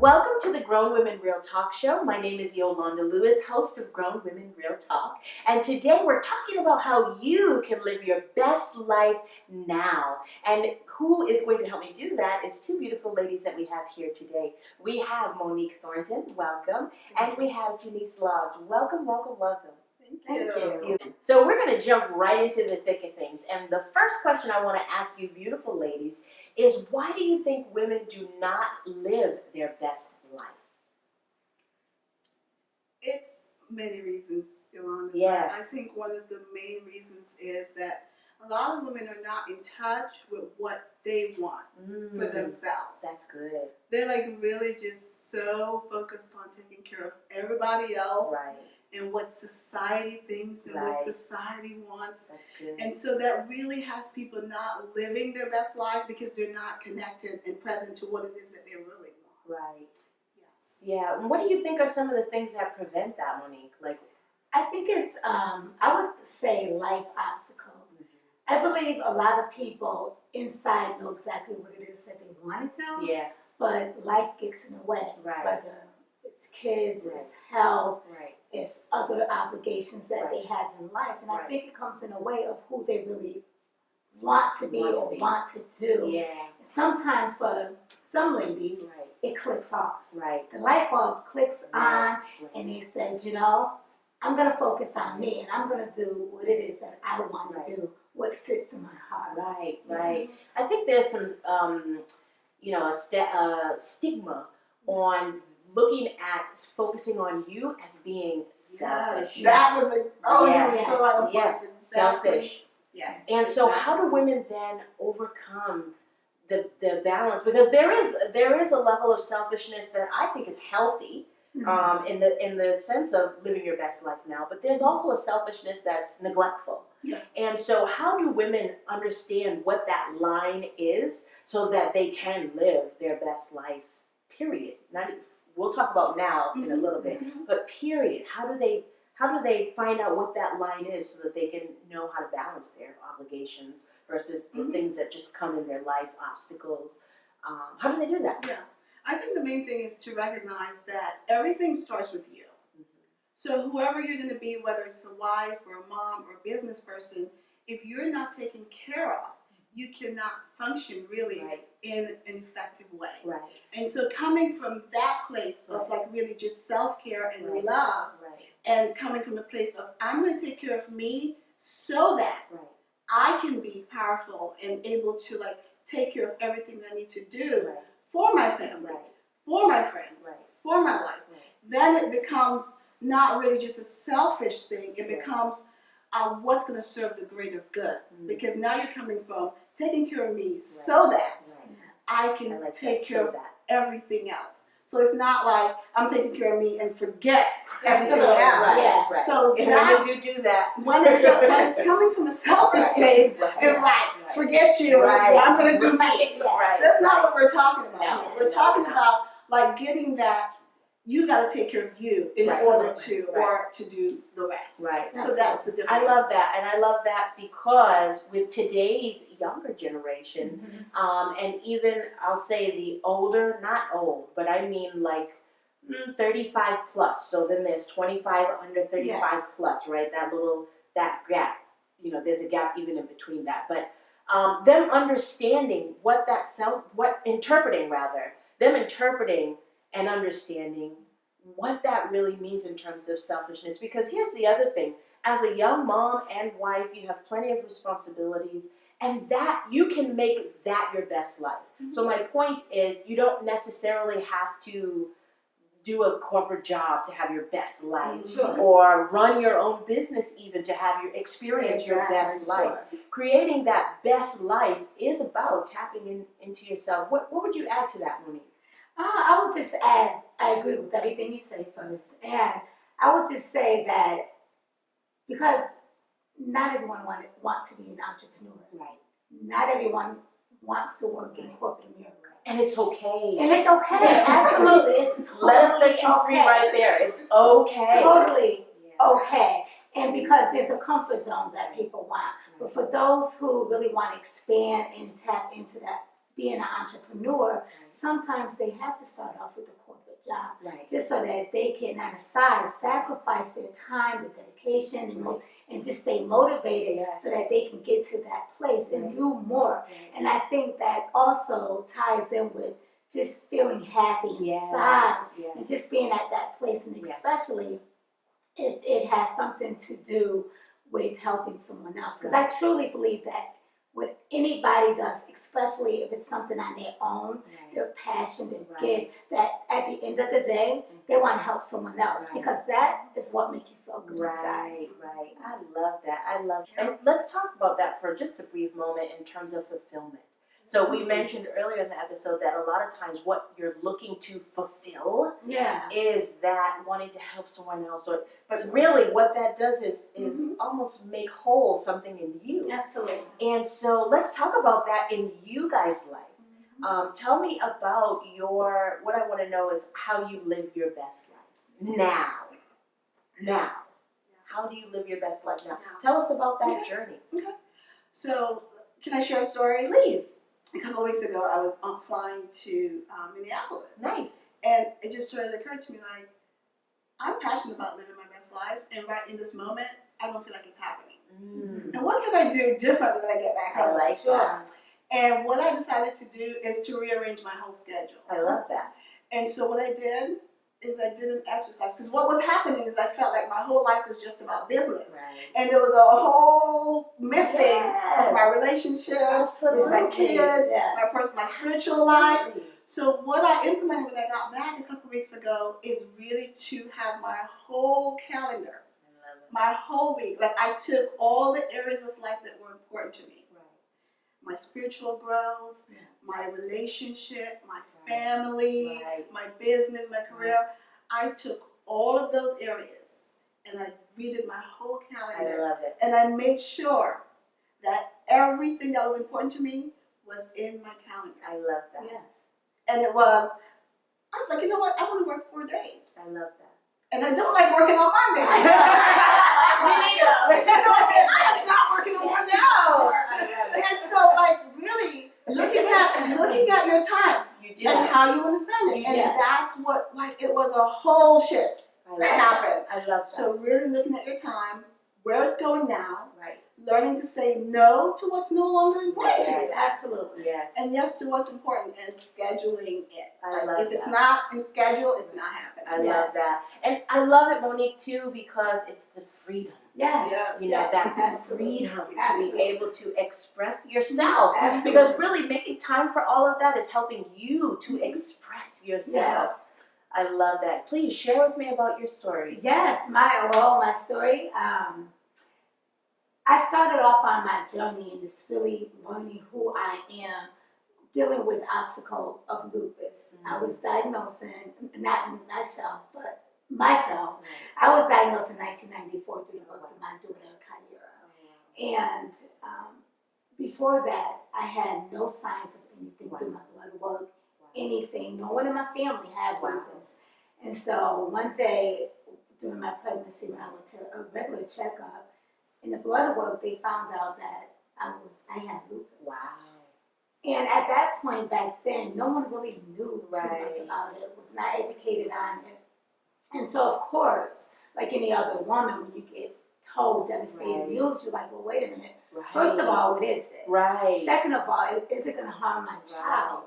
Welcome to the Grown Women Real Talk Show. My name is Yolanda Lewis, host of Grown Women Real Talk. And today we're talking about how you can live your best life now. And who is going to help me do that is two beautiful ladies that we have here today. We have Monic Thornton, welcome, and we have Janice. Welcome, welcome, welcome. Thank you. So we're going to jump right into the thick of things. And the first question I want to ask you, beautiful ladies, is why do you think women do not live their best life? It's many reasons, Yolanda. Yes. I think one of the main reasons is that a lot of women are not in touch with what they want for themselves. That's good. They're like really just so focused on taking care of everybody else. Right. And what society thinks and what society wants. That's good. And so that really has people not living their best life because they're not connected and present to what it is that they really want. Right. Yes. Yeah. And what do you think are some of the things that prevent that, Monic? Like, I think it's, I would say life obstacles. I believe a lot of people inside know exactly what it is that they want to do. yes. But life gets in the way. Right. Whether it's kids, Right. it's health, Right. it's other obligations that they have in life. And I Right. think it comes in a way of who they really want to be want to do. Yeah. Sometimes for some ladies, Right. it clicks off. Right. The light bulb clicks on, Right. and they said, you know, I'm going to focus on me, and I'm going to do what it is that I want to do, what sits in my heart. Right. Right. I think there's some, a stigma on looking at focusing on you as being selfish. Yes. That was a, Yes. so right on point. Yes. Exactly. Selfish. Yes. And so how do women then overcome the balance? Because there is a level of selfishness that I think is healthy, in the sense of living your best life now, but there's also a selfishness that's neglectful. Yeah. And so how do women understand what that line is so that they can live their best life, period? We'll talk about now in a little bit, but period. How do they find out what that line is so that they can know how to balance their obligations versus the things that just come in their life, obstacles? How do they do that? Yeah. I think the main thing is to recognize that everything starts with you. So whoever you're going to be, whether it's a wife or a mom or a business person, if you're not taken care of, you cannot function really in an effective way. Right. And so coming from that place of like really just self-care and love, and coming from a place of I'm going to take care of me so that I can be powerful and able to like take care of everything that I need to do for my family, for my friends, for my life. Then it becomes not really just a selfish thing. It becomes what's going to serve the greater good. Because now you're coming from taking care of me so that I can take care of everything else. So it's not like I'm taking care of me and forget everything else. Yeah. So And that, when you do that, when it's coming from a selfish place, it's like, forget you, I'm going to do me. That's not what we're talking about. We're talking about like getting that you got to take care of you in order to or to do the rest. Right. So that's the difference. I love that, and I love that because with today's younger generation, and even I'll say the older, not old, but I mean like 35 plus. So then there's 25 under 35 plus, right? That gap. There's a gap even in between that. But them understanding interpreting and understanding what that really means in terms of selfishness. Because here's the other thing. As a young mom and wife, you have plenty of responsibilities, and that you can make that your best life. So my point is, you don't necessarily have to do a corporate job to have your best life, or run your own business even to have experience your best life. Creating that best life is about tapping into yourself. What would you add to that, Monic? I would just add, I agree with everything you say first, and I would just say that because not everyone wants to be an entrepreneur. Right. Not everyone wants to work in corporate America. And it's okay. And it's okay, absolutely. It's totally Let us set you free right there. It's okay. Totally okay. And because there's a comfort zone that people want. But for those who really want to expand and tap into that being an entrepreneur, sometimes they have to start off with a corporate job, just so that they can, on the side, sacrifice their time, their dedication, and just stay motivated so that they can get to that place and do more. And I think that also ties in with just feeling happy inside and just being at that place, and especially if it has something to do with helping someone else. Because I truly believe that what anybody does, especially if it's something on their own, their passion, their gift, that at the end of the day, they want to help someone else, because that is what makes you feel good inside. Right. I love that. I love it. And let's talk about that for just a brief moment in terms of fulfillment. So we mentioned earlier in the episode that a lot of times what you're looking to fulfill is that wanting to help someone else. But really what that does is almost make whole something in you. Absolutely. And so let's talk about that in you guys' life. Tell me about what I want to know is how you live your best life now. How do you live your best life now? Tell us about that journey. Okay. So can I share a story? Please. A couple of weeks ago, I was flying to Minneapolis. Nice. And it just sort of occurred to me, like, I'm passionate about living my best life, and right in this moment, I don't feel like it's happening. And what can I do differently when I get back home? I like that. And what I decided to do is to rearrange my whole schedule. I love that. And so what I did is I didn't exercise, because what was happening is I felt like my whole life was just about business. And there was a whole missing of my relationship with my kids, my spiritual life. So what I implemented when I got back a couple weeks ago is really to have my whole calendar, my whole week. Like, I took all the areas of life that were important to me. My spiritual growth, my relationship, my family, my business, my career. I took all of those areas and I redid my whole calendar. I love it. And I made sure that everything that was important to me was in my calendar. I love that. Yes. And I was like, you know what? I want to work 4 days. I love that. And I don't like working on Monday. Me neither. So I said, I am not working on Monday. And so, like, really looking at your time and how you want to spend it. And that's what, like, it was a whole shift that happened. I love that. So really looking at your time, where it's going now, learning to say no to what's no longer important to you. Absolutely. Yes. And yes to what's important, and scheduling it. If it's not in schedule, it's not happening. I love that. And I love it, Monique, too, because it's the freedom. Yes. You know, that freedom to be able to express yourself. Absolutely. Because really making time for all of that is helping you to express yourself. Yes. I love that. Please share with me about your story. Yes, my story. I started off on my journey in this really learning who I am, dealing with obstacle of lupus. I was diagnosing, not myself, but myself. I was diagnosed in 1994 through the birth of my daughter, Kyra. And before that, I had no signs of anything through my blood work, anything. No one in my family had lupus. And so one day during my pregnancy, when I went to a regular checkup, in the blood work, they found out that I had lupus. Wow. And at that point back then, no one really knew too much about it, was not educated on it. And so, of course, like any other woman, when you get told devastating news, you're like, well, wait a minute. First of all, what is it? Second of all, is it going to harm my child?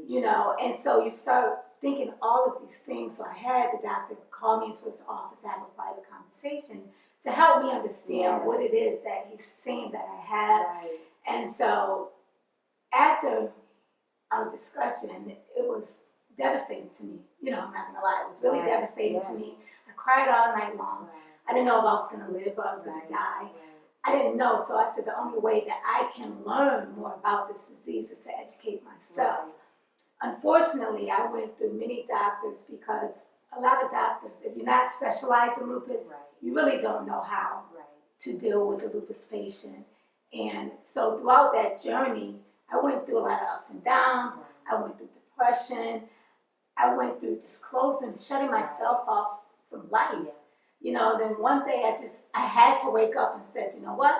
You know, and so you start thinking all of these things. So I had the doctor call me into his office to have a private conversation to help me understand what it is that he's saying that I have. And so after our discussion, it was devastating to me. You know, I'm not gonna lie, it was really devastating to me. I cried all night long. I didn't know if I was gonna live or I was gonna die. I didn't know, so I said the only way that I can learn more about this disease is to educate myself. Unfortunately, I went through many doctors because a lot of doctors, if you're not specialized in lupus, you really don't know how to deal with a lupus patient. And so throughout that journey, I went through a lot of ups and downs. I went through depression. I went through just shutting myself off from life. You know, then one day I had to wake up and said, you know what?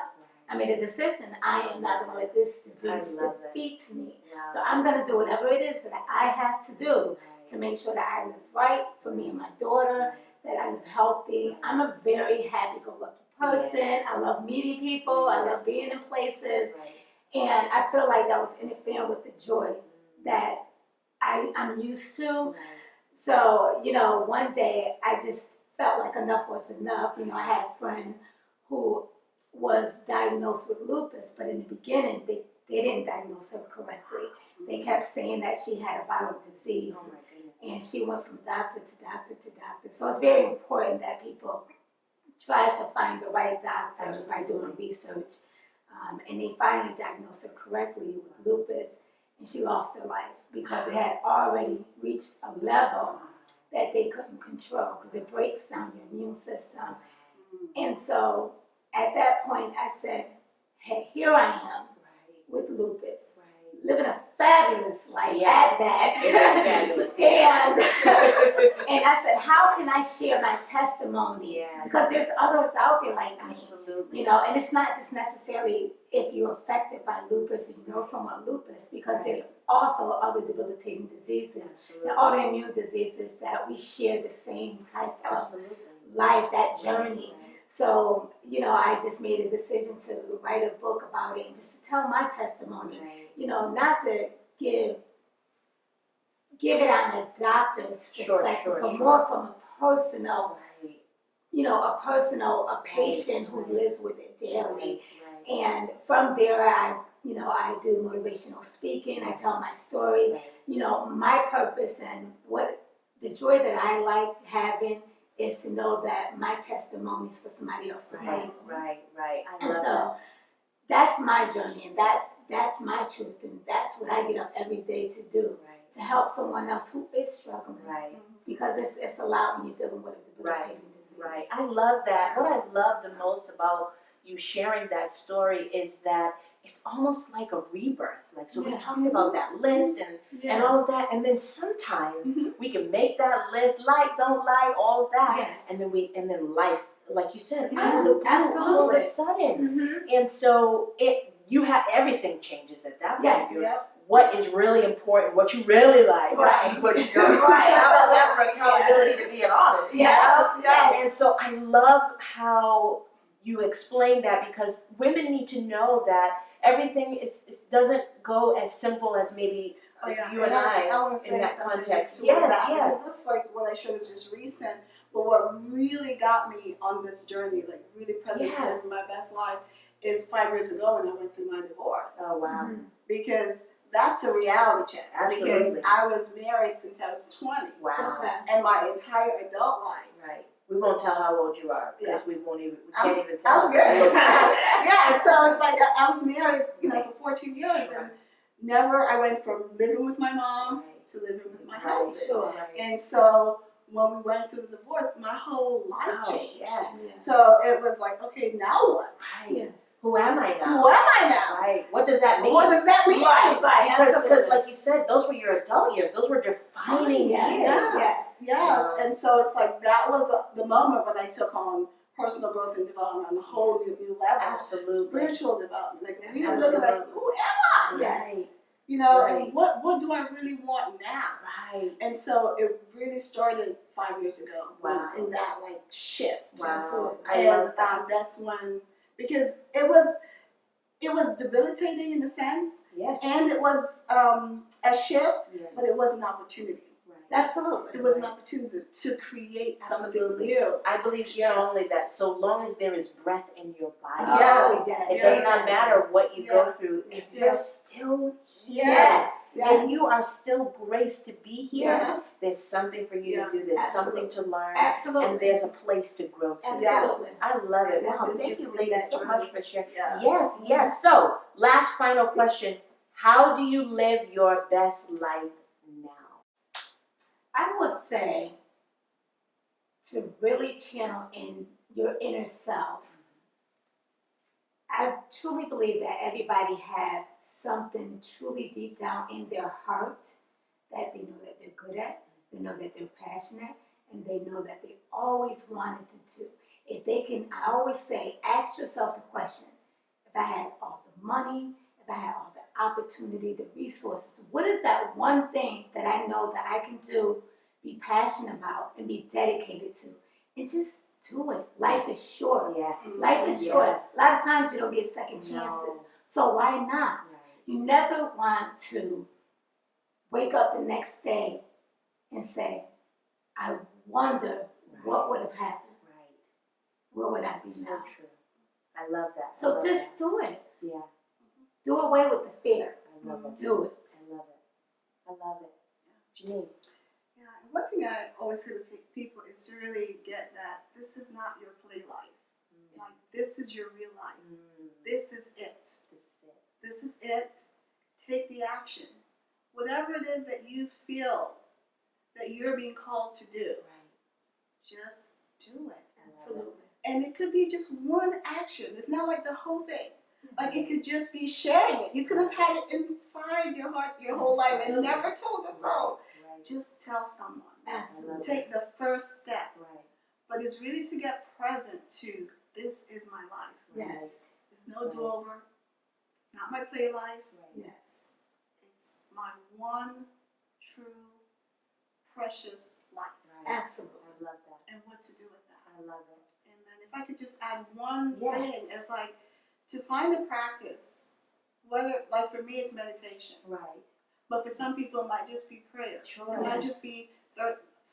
I made a decision. I am not going to let this disease defeat me. Wow. So I'm going to do whatever it is that I have to do to make sure that I live right for me and my daughter, that I live healthy. I'm a very happy-go-lucky person. I love meeting people. I love being in places. And I feel like that was interfering with the joy that I'm used to. So, you know, one day I just felt like enough was enough. You know, I had a friend who was diagnosed with lupus, but in the beginning, they didn't diagnose her correctly. They kept saying that she had a viral disease. Oh my goodness. And she went from doctor to doctor to doctor. So it's very important that people try to find the right doctor by doing research. And they finally diagnosed her correctly with lupus, and she lost her life because it had already reached a level that they couldn't control because it breaks down your immune system. And so at that point, I said, hey, here I am with lupus, living a fabulous life at that. It is fabulous. And I said, how can I share my testimony? Because there's others out there like me. Absolutely. You know, and it's not just necessarily if you're affected by lupus and you know someone lupus, because there's also other debilitating diseases and autoimmune diseases that we share the same type of life, that journey. So, you know, I just made a decision to write a book about it and just to tell my testimony, you know, not to give it on a doctor's perspective, but more from a personal, you know, a patient who lives with it daily. And from there, I do motivational speaking. I tell my story, you know, my purpose and what the joy that I like having is to know that my testimony is for somebody else to pray. Right. And so that's my journey, and that's my truth, and that's what I get up every day to do, to help someone else who is struggling. Because it's a lot when you're dealing with a debilitating disease. I love that. What I love the most about you sharing that story is that it's almost like a rebirth. Like, so we talked about that list and all of that, and then sometimes we can make that list, like, don't like, all of that, and then life, like you said, out of the blue, all of a sudden, and so you have everything changes at that point. What is really important, what you really like, what you don't. How about that for accountability to being honest? And so I love how you explain that, because women need to know that everything it doesn't go as simple as maybe you and I want to say in that something context. Because this, like, what I showed is just recent, but what really got me on this journey, like really present to my best life, is 5 years ago when I went through my divorce. Oh wow! Because that's a reality check. Absolutely. Because I was married since I was 20. Wow. And my entire adult life. We won't tell how old you are because we can't even tell. I'm good. So it's like I was married, you know, for 14 years, and I went from living with my mom to living with my husband. And so when we went through the divorce, my whole life changed. So it was like, okay, now what? Who am I now? Who am I now? What does that mean? What does that mean? Because like you said, those were your adult years. Those were defining years. And so it's like that was the moment when I took on personal growth and development on a whole new level. Absolutely. Spiritual development. Like really looking like, who am I? You know, and what do I really want now? And so it really started 5 years ago in that like shift. And that's when, because it was debilitating in a sense, and it was a shift, but it was an opportunity. Absolutely. It was an opportunity to create something new. I believe strongly that so long as there is breath in your body, it does not matter what you go through. If you're still here, and you are still graced to be here, there's something for you to do. There's something to learn. And there's a place to grow to. I love it. Wow, thank you, ladies, so much for sharing. Yes. So, last final question. How do you live your best life now? I would say to really channel in your inner self. I truly believe that everybody has something truly deep down in their heart that they know that they're good at, they know that they're passionate, and they know that they always wanted to do. If they can, I always say, ask yourself the question, if I had all the money, if I had all the opportunity, the resources, what is that one thing that I know that I can do, be passionate about, and be dedicated to? And just do it. Life is short. Yes. Life is short. Yes. A lot of times you don't get second chances. No. So why not? Right. You never want to wake up the next day and say, I wonder what would have happened. Right. Where would I be So now? true. I love that. I So love just that. do it. Yeah. Do away with the fear. I love it. Do it. I love it. I love it. Janice. Yeah, and one thing I always say to people is to really get that this is not your play life. Like, this is your real life. This is it. This is it. Take the action. Whatever it is that you feel that you're being called to do, just do it. Absolutely. And it could be just one action. It's not like the whole thing. Like, it could just be sharing it. You could have had it inside your heart your whole life and never told us so. Right. Just tell someone. Absolutely. Take the first step. Right. But it's really to get present to, this is my life. Yes. There's no do-over. It's not my play life. Yes. It's my one true, precious life. Right. Absolutely. I love that. And what to do with that. I love it. And then if I could just add one Yes. thing, it's like to find a practice, whether, like for me, it's meditation. Right. But for some people, it might just be prayer. Sure. It might just be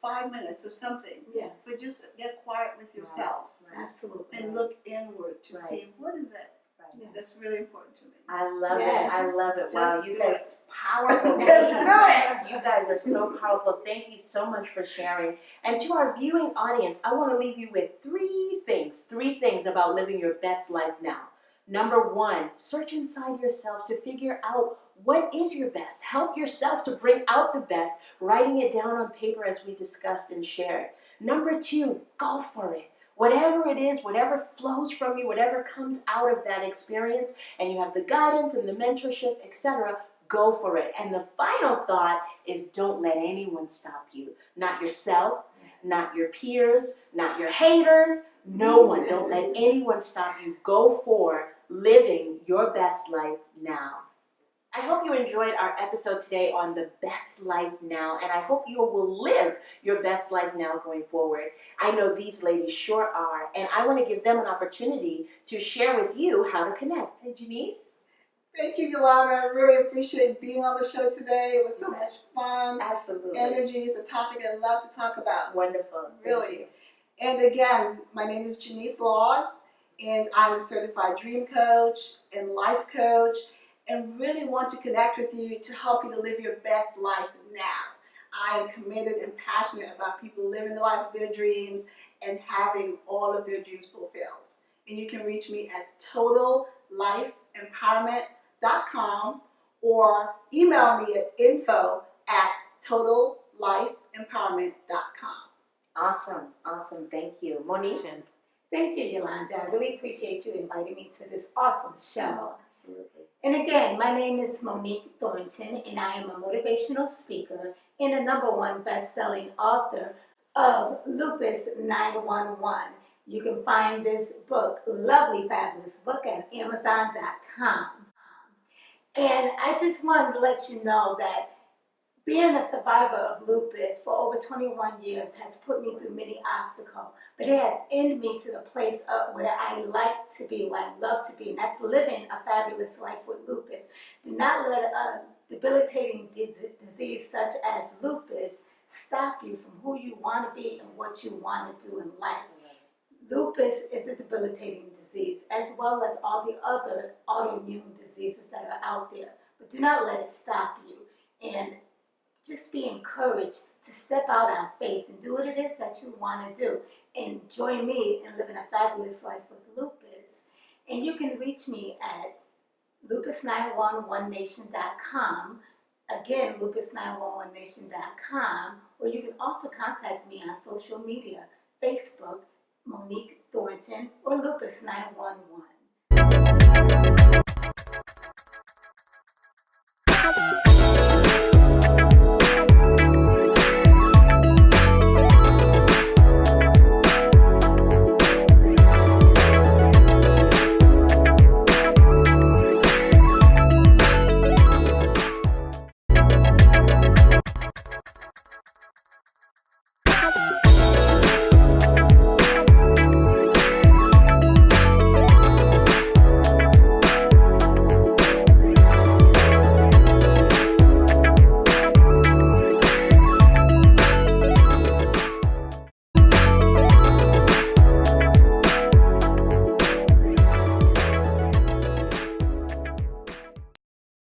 5 minutes or something. Yes. But just get quiet with yourself Absolutely. and look inward to Right. see what is it. Yes. That's really important to me. I love Yes. it. I love it. Wow, Just you do guys, it. powerful. Just do it. You guys are so powerful. Thank you so much for sharing. And to our viewing audience, I want to leave you with three things about living your best life now. Number one, search inside yourself to figure out what is your best. Help yourself to bring out the best, writing it down on paper as we discussed and shared. Number two, go for it. Whatever it is, whatever flows from you, whatever comes out of that experience, and you have the guidance and the mentorship, etc., go for it. And the final thought is, don't let anyone stop you. Not yourself, not your peers, not your haters, no one. Don't let anyone stop you. Go for living your best life now. I hope you enjoyed our episode today on the best life now, and I hope you will live your best life now going forward. I know these ladies sure are, and I want to give them an opportunity to share with you how to connect. Hey, Janice? Thank you, Yolanda. I really appreciate being on the show today. It was so much fun. Absolutely. Energy is a topic I love to talk about. Wonderful. Really. And again, my name is Janice Laws, and I'm a certified dream coach and life coach, and really want to connect with you to help you to live your best life now. I am committed and passionate about people living the life of their dreams and having all of their dreams fulfilled. And you can reach me at totallifeempowerment.com or email me at info@totallifeempowerment.com. Awesome. Awesome. Thank you. Monique? Thank you, Yolanda. I really appreciate you inviting me to this awesome show. Absolutely. And again, my name is Monic Thornton, and I am a motivational speaker and a #1 best-selling author of Lupus 911. You can find this book, lovely, fabulous book, at Amazon.com. And I just wanted to let you know that being a survivor of lupus for over 21 years has put me through many obstacles, but it has ended me to the place of where I like to be, where I love to be, and that's living a fabulous life with lupus. Do not let a debilitating disease such as lupus stop you from who you want to be and what you want to do in life. Lupus is a debilitating disease, as well as all the other autoimmune diseases that are out there, but do not let it stop you. And just be encouraged to step out on faith and do what it is that you want to do. And join me in living a fabulous life with lupus. And you can reach me at lupus911nation.com. Again, lupus911nation.com. Or you can also contact me on social media, Facebook, Monic Thornton, or Lupus911.